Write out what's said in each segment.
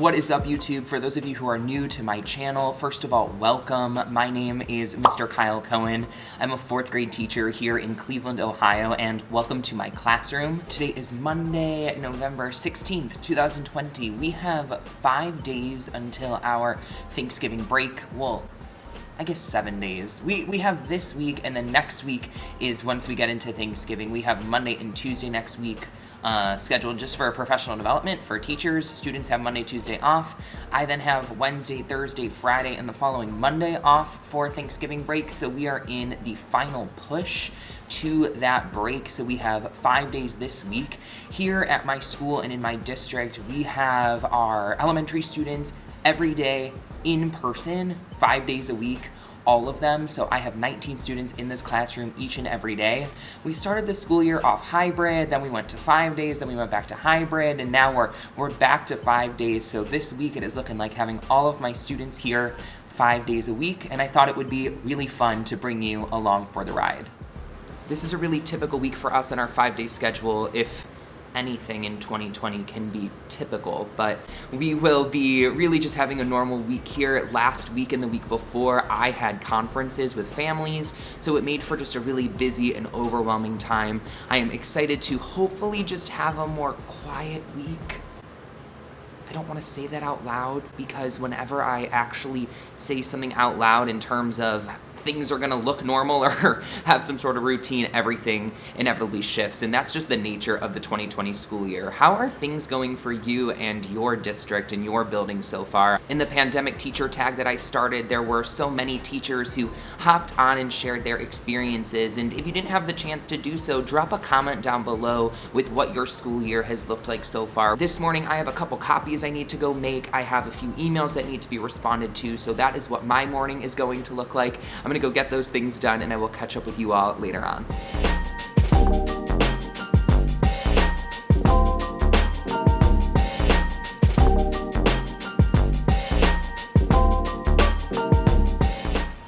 What is up, YouTube? For those of you who are new to my channel, first of all, welcome. My name is Mr. Kyle Cohen. I'm a 4th grade teacher here in Cleveland, Ohio, and welcome to my classroom. Today is Monday, November 16th, 2020. We have 5 days until our Thanksgiving break. Well, I guess 7 days. We have this week, and then next week is once we get into Thanksgiving. We have Monday and Tuesday next week scheduled just for professional development for teachers. Students have Monday, Tuesday off. I then have Wednesday, Thursday, Friday, and the following Monday off for Thanksgiving break. So we are in the final push to that break. So we have 5 days this week. Here at my school and in my district, we have our elementary students every day in person, 5 days a week, all of them. So I have 19 students in this classroom each and every day. We started the school year off hybrid, then we went to 5 days, then we went back to hybrid, and now we're back to 5 days. So this week it is looking like having all of my students here 5 days a week, and I thought it would be really fun to bring you along for the ride. This is a really typical week for us on our 5-day schedule, if anything in 2020 can be typical, but we will be really just having a normal week here. Last week and the week before, I had conferences with families, so it made for just a really busy and overwhelming time. I am excited to hopefully just have a more quiet week. I don't want to say that out loud because whenever I actually say something out loud in terms of things are gonna look normal or have some sort of routine, everything inevitably shifts, and that's just the nature of the 2020 school year. How are things going for you and your district and your building so far? In the pandemic teacher tag that I started, there were so many teachers who hopped on and shared their experiences, and if you didn't have the chance to do so, drop a comment down below with what your school year has looked like so far. This morning, I have a couple copies I need to go make. I have a few emails that need to be responded to, so that is what my morning is going to look like. I'm gonna go get those things done, and I will catch up with you all later on.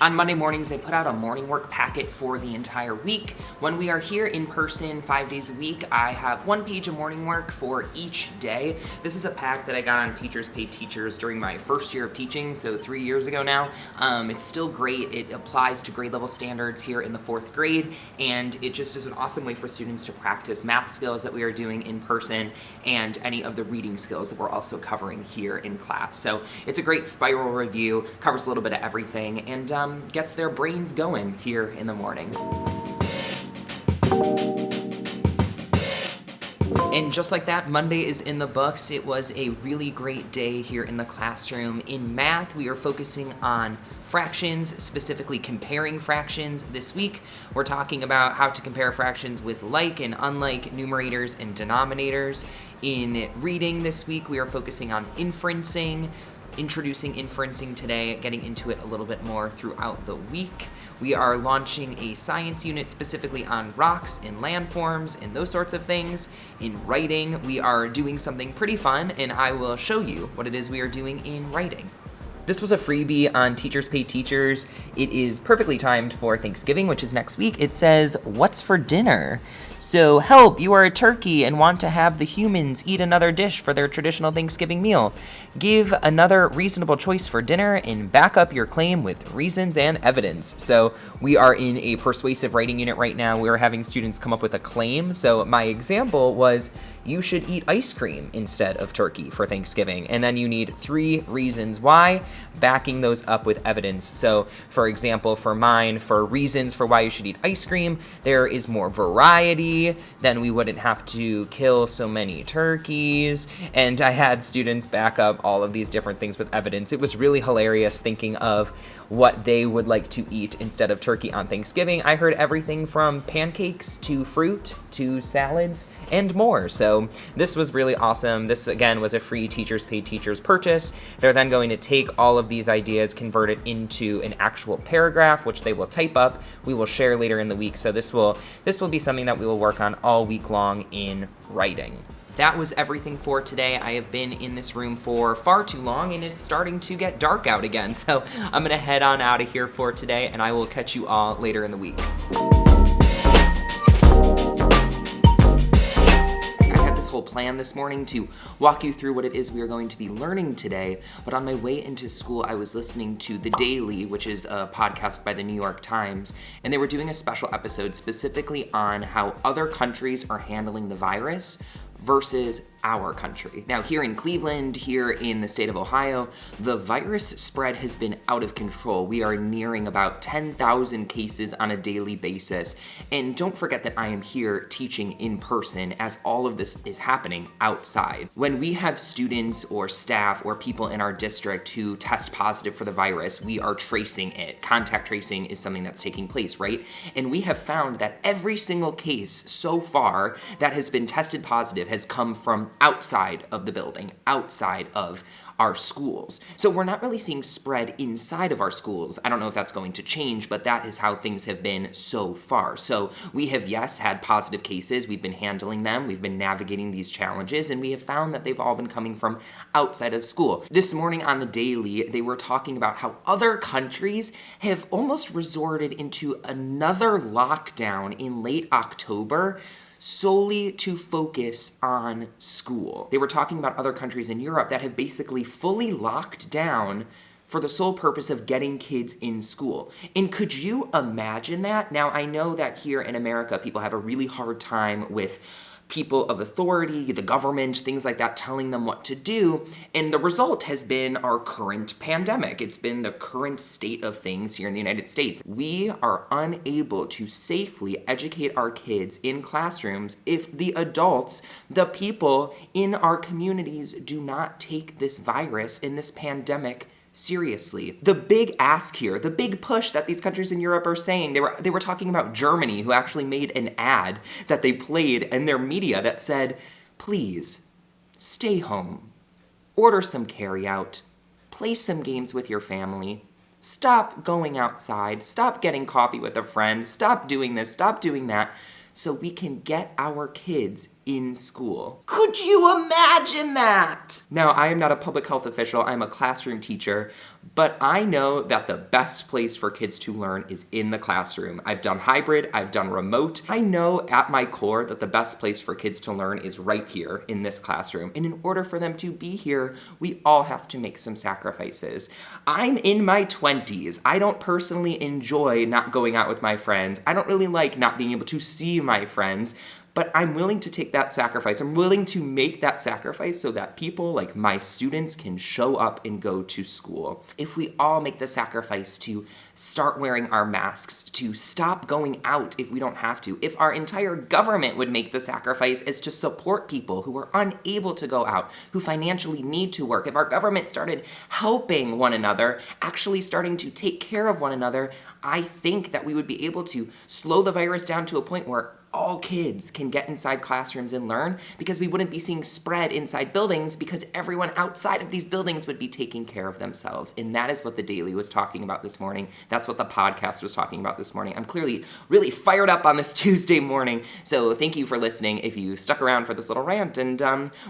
On Monday mornings, I put out a morning work packet for the entire week. When we are here in person 5 days a week, I have 1 page of morning work for each day. This is a pack that I got on Teachers Pay Teachers during my first year of teaching, so 3 years ago now. It's still great. It applies to grade level standards here in the 4th grade, and it just is an awesome way for students to practice math skills that we are doing in person and any of the reading skills that we're also covering here in class. So it's a great spiral review, covers a little bit of everything, and gets their brains going here in the morning. And just like that, Monday is in the books. It was a really great day here in the classroom. In math, we are focusing on fractions, specifically comparing fractions. This week, we're talking about how to compare fractions with like and unlike numerators and denominators. In reading this week, we are focusing on inferencing, introducing inferencing today, getting into it a little bit more throughout the week. We are launching a science unit specifically on rocks and landforms and those sorts of things. In writing, we are doing something pretty fun, and I will show you what it is we are doing in writing. This was a freebie on Teachers Pay Teachers. It is perfectly timed for Thanksgiving, which is next week. It says, "What's for dinner?" So, help, you are a turkey and want to have the humans eat another dish for their traditional Thanksgiving meal. Give another reasonable choice for dinner and back up your claim with reasons and evidence. So we are in a persuasive writing unit right now. We are having students come up with a claim. So my example was, you should eat ice cream instead of turkey for Thanksgiving. And then you need 3 reasons why, backing those up with evidence. So for example, for mine, for reasons for why you should eat ice cream, there is more variety, then we wouldn't have to kill so many turkeys. And I had students back up all of these different things with evidence. It was really hilarious thinking of what they would like to eat instead of turkey on Thanksgiving. I heard everything from pancakes to fruit to salads and more. So this was really awesome. This again was a free Teachers Pay Teachers purchase. They're then going to take all of these ideas, convert it into an actual paragraph, which they will type up. We will share later in the week. So this will be something that we will work on all week long in writing. That was everything for today. I have been in this room for far too long, and it's starting to get dark out again. So I'm gonna head on out of here for today, and I will catch you all later in the week. this whole plan this morning to walk you through what it is we are going to be learning today, but on my way into school, I was listening to The Daily, which is a podcast by the New York Times, and they were doing a special episode specifically on how other countries are handling the virus versus our country. Now, here in Cleveland, here in the state of Ohio, the virus spread has been out of control. We are nearing about 10,000 cases on a daily basis. And don't forget that I am here teaching in person as all of this is happening outside. When we have students or staff or people in our district who test positive for the virus, we are tracing it. Contact tracing is something that's taking place, right? And we have found that every single case so far that has been tested positive has come from outside of the building, outside of our schools. So we're not really seeing spread inside of our schools. I don't know if that's going to change, but that is how things have been so far. So we have, yes, had positive cases. We've been handling them. We've been navigating these challenges, and we have found that they've all been coming from outside of school. This morning on The Daily, they were talking about how other countries have almost resorted into another lockdown in late October solely to focus on school. They were talking about other countries in Europe that have basically fully locked down for the sole purpose of getting kids in school. And could you imagine that? Now, I know that here in America, people have a really hard time with people of authority, the government, things like that, telling them what to do. And the result has been our current pandemic. It's been the current state of things here in the United States. We are unable to safely educate our kids in classrooms if the adults, the people in our communities, do not take this virus and this pandemic seriously. The big ask here, the big push that these countries in Europe are saying, they were talking about Germany, who actually made an ad that they played in their media that said, please, stay home, order some carryout, play some games with your family, stop going outside, stop getting coffee with a friend, stop doing this, stop doing that, so we can get our kids in school. Could you imagine that? Now, I am not a public health official, I'm a classroom teacher, but I know that the best place for kids to learn is in the classroom. I've done hybrid, I've done remote. I know at my core that the best place for kids to learn is right here in this classroom. And in order for them to be here, we all have to make some sacrifices. I'm in my 20s. I don't personally enjoy not going out with my friends. I don't really like not being able to see my friends, but I'm willing to take that sacrifice. I'm willing to make that sacrifice so that people like my students can show up and go to school. If we all make the sacrifice to start wearing our masks, to stop going out if we don't have to, if our entire government would make the sacrifice as to support people who are unable to go out, who financially need to work, if our government started helping one another, actually starting to take care of one another, I think that we would be able to slow the virus down to a point where all kids can get inside classrooms and learn, because we wouldn't be seeing spread inside buildings because everyone outside of these buildings would be taking care of themselves. And that is what The Daily was talking about this morning. That's what the podcast was talking about this morning. I'm clearly really fired up on this Tuesday morning, so thank you for listening if you stuck around for this little rant, and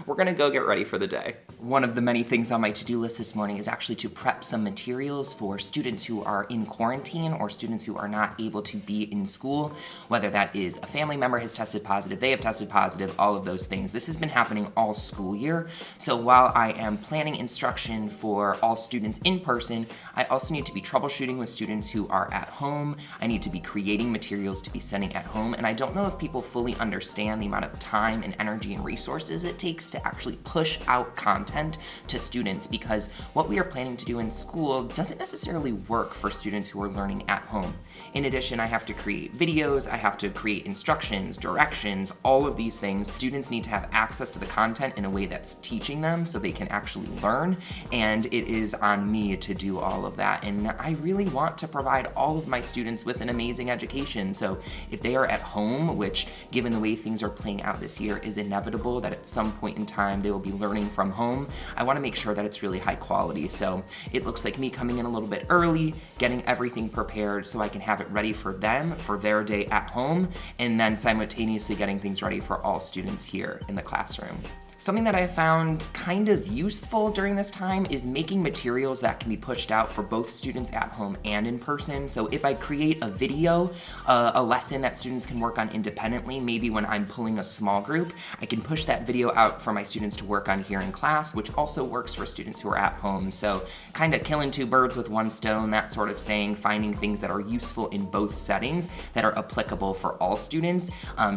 we're gonna go get ready for the day. One of the many things on my to-do list this morning is actually to prep some materials for students who are in quarantine or students who are not able to be in school, whether that is a family member has tested positive, they have tested positive, all of those things. This has been happening all school year, so while I am planning instruction for all students in person, I also need to be troubleshooting with students who are at home. I need to be creating materials to be sending at home, and I don't know if people fully understand the amount of time and energy and resources it takes to actually push out content to students, because what we are planning to do in school doesn't necessarily work for students who are learning at home. In addition, I have to create videos, I have to create instructions, directions, all of these things. Students need to have access to the content in a way that's teaching them so they can actually learn, and it is on me to do all of that. And I really want to provide all of my students with an amazing education. So if they are at home, which given the way things are playing out this year is inevitable that at some point in time they will be learning from home, I want to make sure that it's really high quality. So it looks like me coming in a little bit early, getting everything prepared so I can have it ready for them for their day at home, and then simultaneously getting things ready for all students here in the classroom. Something that I found kind of useful during this time is making materials that can be pushed out for both students at home and in person. So if I create a video, a lesson that students can work on independently, maybe when I'm pulling a small group, I can push that video out for my students to work on here in class, which also works for students who are at home. So kind of killing two birds with one stone, that sort of saying, finding things that are useful in both settings that are applicable for all students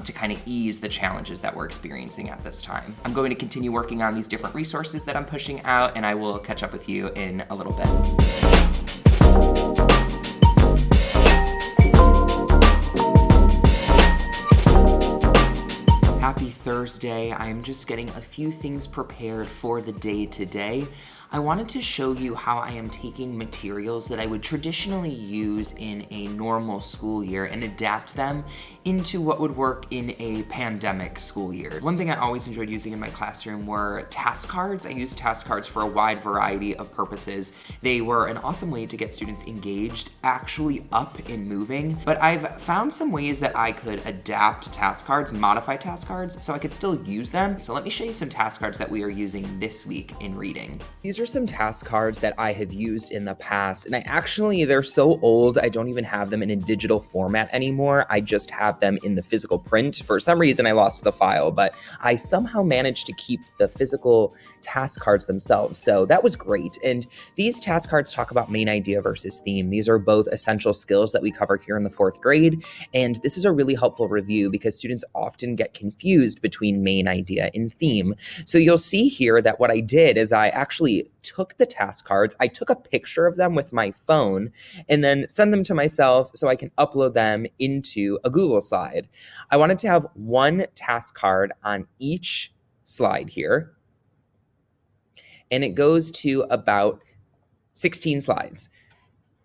to kind of ease the challenges that we're experiencing at this time. I'm going to continue working on these different resources that I'm pushing out, and I will catch up with you in a little bit. Happy Thursday. I'm just getting a few things prepared for the day today. I wanted to show you how I am taking materials that I would traditionally use in a normal school year and adapt them into what would work in a pandemic school year. One thing I always enjoyed using in my classroom were task cards. I used task cards for a wide variety of purposes. They were an awesome way to get students engaged, actually up and moving, but I've found some ways that I could adapt task cards, modify task cards, so I could still use them. So let me show you some task cards that we are using this week in reading. These are some task cards that I have used in the past, and they're so old, I don't even have them in a digital format anymore. I just have them in the physical print. For some reason, I lost the file, but I somehow managed to keep the physical task cards themselves. So that was great. And these task cards talk about main idea versus theme. These are both essential skills that we cover here in the 4th grade. And this is a really helpful review because students often get confused between main idea and theme. So you'll see here that what I did is I actually took the task cards, I took a picture of them with my phone, and then send them to myself so I can upload them into a Google slide. I wanted to have one task card on each slide here, and it goes to about 16 slides.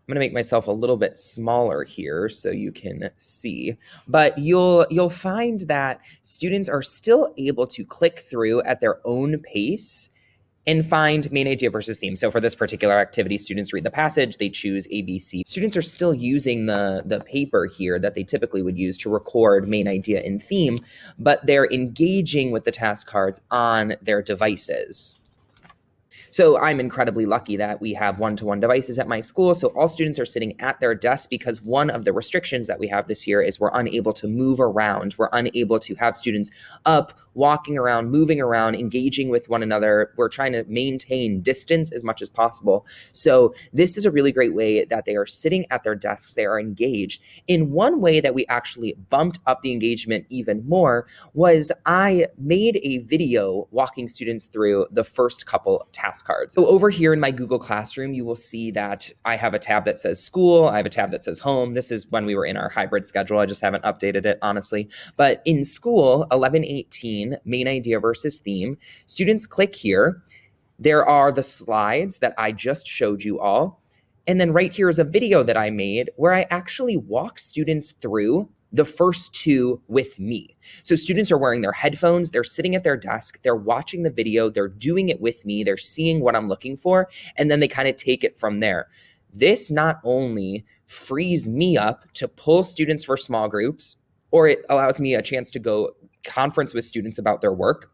I'm gonna make myself a little bit smaller here so you can see, but you'll find that students are still able to click through at their own pace and find main idea versus theme. So for this particular activity, students read the passage, they choose ABC. Students are still using the paper here that they typically would use to record main idea and theme, but they're engaging with the task cards on their devices. So I'm incredibly lucky that we have one-to-one devices at my school. So all students are sitting at their desks because one of the restrictions that we have this year is we're unable to move around. We're unable to have students up, walking around, moving around, engaging with one another. We're trying to maintain distance as much as possible. So this is a really great way that they are sitting at their desks. They are engaged. In one way that we actually bumped up the engagement even more was I made a video walking students through the first couple task cards. So over here in my Google Classroom, you will see that I have a tab that says school. I have a tab that says home. This is when we were in our hybrid schedule. I just haven't updated it, honestly. But in school, 11:18, main idea versus theme, students click here. There are the slides that I just showed you all. And then right here is a video that I made where I actually walk students through the first two with me. So students are wearing their headphones, they're sitting at their desk, they're watching the video, they're doing it with me, they're seeing what I'm looking for, and then they kind of take it from there. This not only frees me up to pull students for small groups, or it allows me a chance to go conference with students about their work,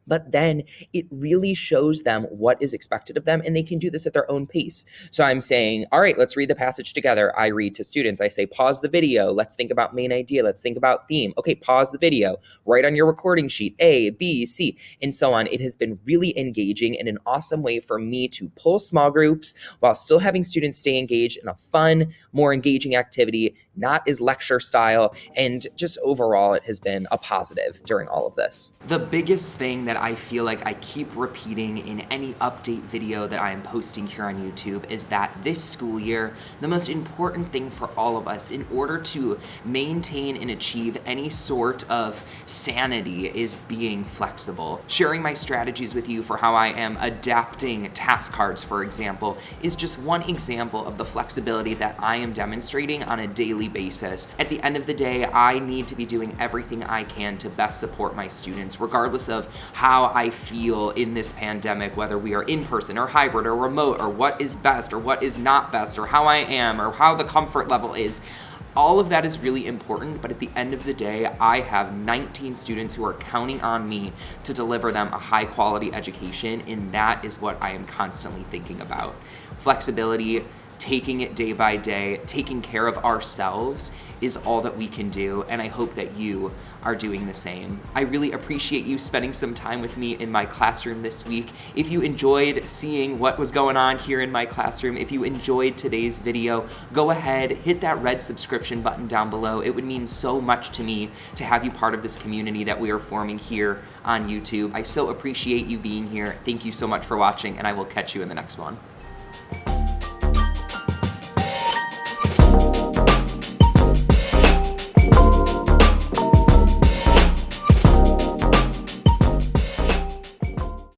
but then it really shows them what is expected of them, and they can do this at their own pace. So I'm saying, all right, let's read the passage together. I read to students. I say, pause the video. Let's think about main idea. Let's think about theme. Okay, pause the video. Write on your recording sheet, A, B, C, and so on. It has been really engaging and an awesome way for me to pull small groups while still having students stay engaged in a fun, more engaging activity, not as lecture style, and just overall, it has been a positive during all of this. The biggest thing that I feel like I keep repeating in any update video that I am posting here on YouTube is that this school year, the most important thing for all of us in order to maintain and achieve any sort of sanity is being flexible. Sharing my strategies with you for how I am adapting task cards, for example, is just one example of the flexibility that I am demonstrating on a daily basis. At the end of the day, I need to be doing everything I can to best support my students, regardless of how I feel in this pandemic, whether we are in person or hybrid or remote or what is best or what is not best or how I am or how the comfort level is. All of that is really important, but at the end of the day, I have 19 students who are counting on me to deliver them a high quality education, and that is what I am constantly thinking about. Flexibility, taking it day by day, taking care of ourselves is all that we can do, and I hope that you are doing the same. I really appreciate you spending some time with me in my classroom this week. If you enjoyed seeing what was going on here in my classroom, if you enjoyed today's video, go ahead, hit that red subscription button down below. It would mean so much to me to have you part of this community that we are forming here on YouTube. I so appreciate you being here. Thank you so much for watching, and I will catch you in the next one.